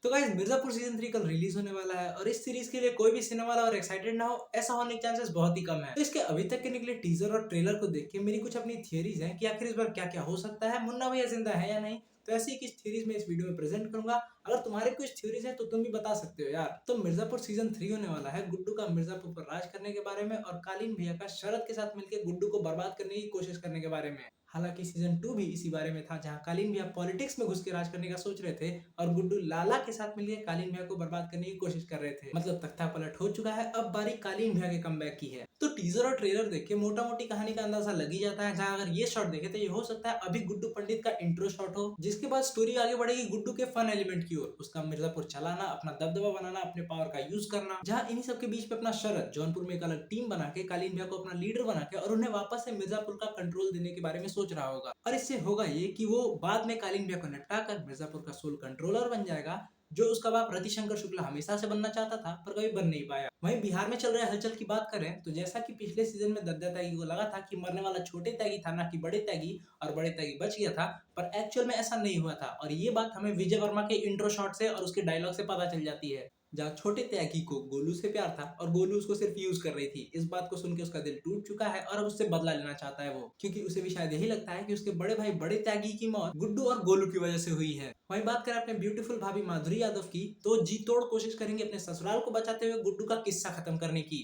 तो guys Mirzapur season 3 कल release होने वाला है और इस सीरीज के लिए कोई भी सिनेमा वाला और एक्साइटेड ना हो ऐसा होने के चांसेस बहुत ही कम है। तो इसके अभी तक के निकले टीजर और ट्रेलर को देख के मेरी कुछ अपनी थियरीज हैं कि आखिर इस बार क्या क्या हो सकता है, मुन्ना भैया जिंदा है या नहीं। तो ऐसी ही किस थ्योरीज में इस वीडियो में प्रेजेंट करूंगा। अगर तुम्हारे कुछ थ्योरीज है तो तुम भी बता सकते हो यार। तो मिर्जापुर सीजन 3 होने वाला है गुड्डू का मिर्जापुर पर राज करने के बारे में और कालीन भैया का शरद के साथ मिलकर गुड्डू को बर्बाद करने की कोशिश करने के बारे में। हालांकि सीजन 2 भी इसी बारे में था, जहां कालीन भैया पॉलिटिक्स में घुस के राज करने का सोच रहे थे और गुड्डू लाला के साथ मिलकर कालीन भैया को बर्बाद करने की कोशिश कर रहे थे। मतलब तख्ता पलट हो चुका है, अब बारी कालीन भैया के कमबैक की है। तो टीजर और ट्रेलर देख के मोटा मोटी कहानी का अंदाजा लग ही जाता है। जहां अगर ये शॉट देखे तो ये हो सकता है अभी गुड्डू पंडित का इंट्रो शॉट हो, जिसके बाद स्टोरी आगे बढ़ेगी गुड्डू के फन एलिमेंट की ओर, उसका मिर्जापुर चलाना, अपना दबदबा बनाना, अपने पावर का यूज करना। जहां इन्हीं सब के बीच में अपना शरद जौनपुर में एक अलग टीम बना के कालीन भैया को अपना लीडर बना के और उन्हें वापस से मिर्जापुर का कंट्रोल देने के बारे में सोच रहा होगा। और इससे होगा ये कि वो बाद में कालीन भैया को निपटा कर मिर्जापुर का सोल कंट्रोलर बन जाएगा, जो उसका बाप रतिशंकर शुक्ला हमेशा से बनना चाहता था पर कभी बन नहीं पाया। वहीं बिहार में चल रहे हलचल की बात करें तो जैसा कि पिछले सीजन में दद्दा त्यागी को लगा था कि मरने वाला छोटे त्यागी था ना कि बड़े त्यागी, और बड़े त्यागी बच गया था, पर एक्चुअल में ऐसा नहीं हुआ था। और ये बात हमें विजय वर्मा के इंट्रो शॉट से और उसके डायलॉग से पता चल जाती है, जहाँ छोटे त्यागी को गोलू से प्यार था और गोलू उसको सिर्फ यूज कर रही थी। इस बात को सुन के उसका दिल टूट चुका है और अब उससे बदला लेना चाहता है वो, क्योंकि उसे भी शायद यही लगता है कि उसके बड़े भाई बड़े त्यागी की मौत गुड्डू और गोलू की वजह से हुई है। वहीं बात करें अपने ब्यूटीफुल भाभी माधुरी यादव की, तो जी तोड़ कोशिश करेंगे अपने ससुराल को बचाते हुए गुड्डू का किस्सा खत्म करने की।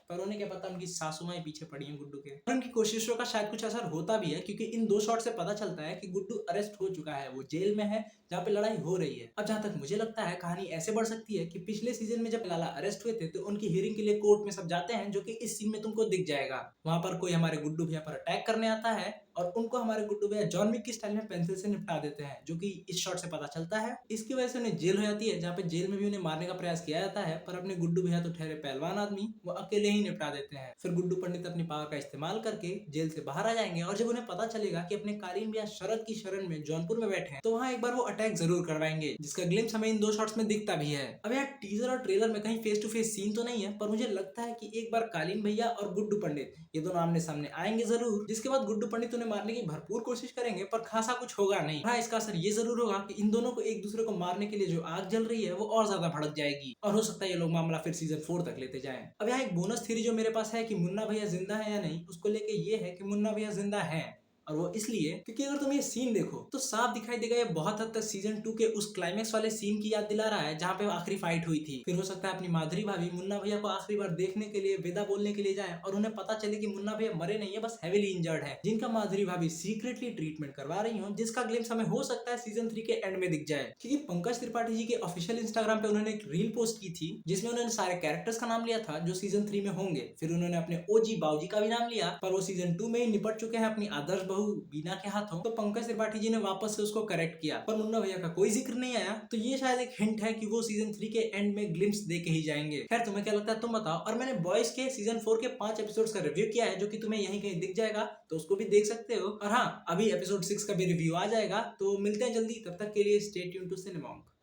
पर उन्हें क्या पता उनकी सासू माँ पीछे पड़ी हैं गुड्डू के, और उनकी कोशिशों का शायद कुछ असर होता भी है, क्योंकि इन दो शॉट से पता चलता है कि गुड्डू अरेस्ट हो चुका है, वो जेल में है जहाँ पे लड़ाई हो रही है। अब जहाँ तक मुझे लगता है कहानी ऐसे बढ़ सकती है कि पिछले सीजन में जब लाला अरेस्ट हुए थे तो उनकी हियरिंग के लिए कोर्ट में सब जाते हैं, जो कि इस सीन में तुमको दिख जाएगा। वहां पर कोई हमारे गुड्डू भैया पर अटैक करने आता है और उनको हमारे गुड्डू भैया जॉन विक की स्टाइल में पेंसिल से निपटा देते हैं, जो कि इस शॉट से पता चलता है। इसकी वजह से उन्हें जेल हो जाती है, जहाँ पे जेल में भी उन्हें मारने का प्रयास किया जाता है, पर अपने गुड्डू भैया तो ठहरे पहलवान आदमी, वो अकेले ही निपटा देते हैं। फिर गुड्डू पंडित अपनी पावर का इस्तेमाल करके जेल से बाहर आ जाएंगे और जब उन्हें पता चलेगा कि अपने कालीन भैया शरद की शरण में जौनपुर में बैठे हैं, तो वहाँ एक बार वो अटैक जरूर करवाएंगे, जिसका ग्लिम्स हमें इन दो शॉट्स में दिखता भी है। अब यार टीजर और ट्रेलर में कहीं फेस टू फेस सीन तो नहीं है, पर मुझे लगता है कि एक बार कालीन भैया और गुड्डू पंडित ये दोनों आमने सामने आएंगे जरूर, जिसके बाद गुड्डू पंडित उन्हें मारने की भरपूर कोशिश करेंगे, पर खासा कुछ होगा नहीं। हाँ, इसका असर ये जरूर होगा कि इन दोनों को एक दूसरे को मारने के लिए जो आग जल रही है वो और ज्यादा भड़क जाएगी, और हो सकता है ये लोग मामला फिर सीजन 4 तक लेते जाएं। अब यहाँ एक बोनस थ्योरी जो मेरे पास है कि मुन्ना भैया जिंदा है या नहीं, उसको लेके ये है कि मुन्ना भैया जिंदा है। और वो इसलिए क्योंकि अगर तुम ये सीन देखो तो साफ दिखाई देगा ये बहुत हद तक सीजन 2 के उस क्लाइमेक्स वाले सीन की याद दिला रहा है, जहाँ पे आखिरी फाइट हुई थी। फिर हो सकता है अपनी माधुरी भाभी मुन्ना भैया को आखिरी बार देखने के लिए विदा बोलने के लिए जाए और उन्हें पता चले कि मुन्ना भैया मरे नहीं है, बस हेविली इंजर्ड है, जिनका माधुरी भाभी सीक्रेटली ट्रीटमेंट करवा रही हो, जिसका ग्लिम्स हमें हो सकता है सीजन 3 के एंड में दिख जाए। क्योंकि पंकज त्रिपाठी जी के ऑफिशियल इंस्टाग्राम पे उन्होंने एक रील पोस्ट की थी जिसमें उन्होंने सारे कैरेक्टर्स का नाम लिया था जो सीजन 3 में होंगे। फिर उन्होंने अपने ओजी बाऊजी का भी नाम लिया, पर वो सीजन 2 में ही निपट चुके हैं अपनी आदर्श बहू बीना के हाथों। तो पंकज त्रिपाठी जी ने वापस से उसको करेक्ट किया, पर मुन्ना भैया का कोई जिक्र नहीं आया। तो ये शायद एक हिंट है कि वो सीजन 3 के एंड में ग्लिम्स दे के ही जाएंगे। खैर तुम्हें क्या लगता है तुम बताओ। और मैंने बॉयज के सीजन 4 के 5 एपिसोड्स का रिव्यू किया है, जो कि तुम्हें यहीं कहीं दिख जाएगा, तो उसको भी देख सकते हो। और हाँ, अभी एपिसोड 6 का भी रिव्यू आ जाएगा, तो मिलते हैं जल्दी। तब तक के लिए स्टे ट्यून्ड टू सिनेमॉन्क।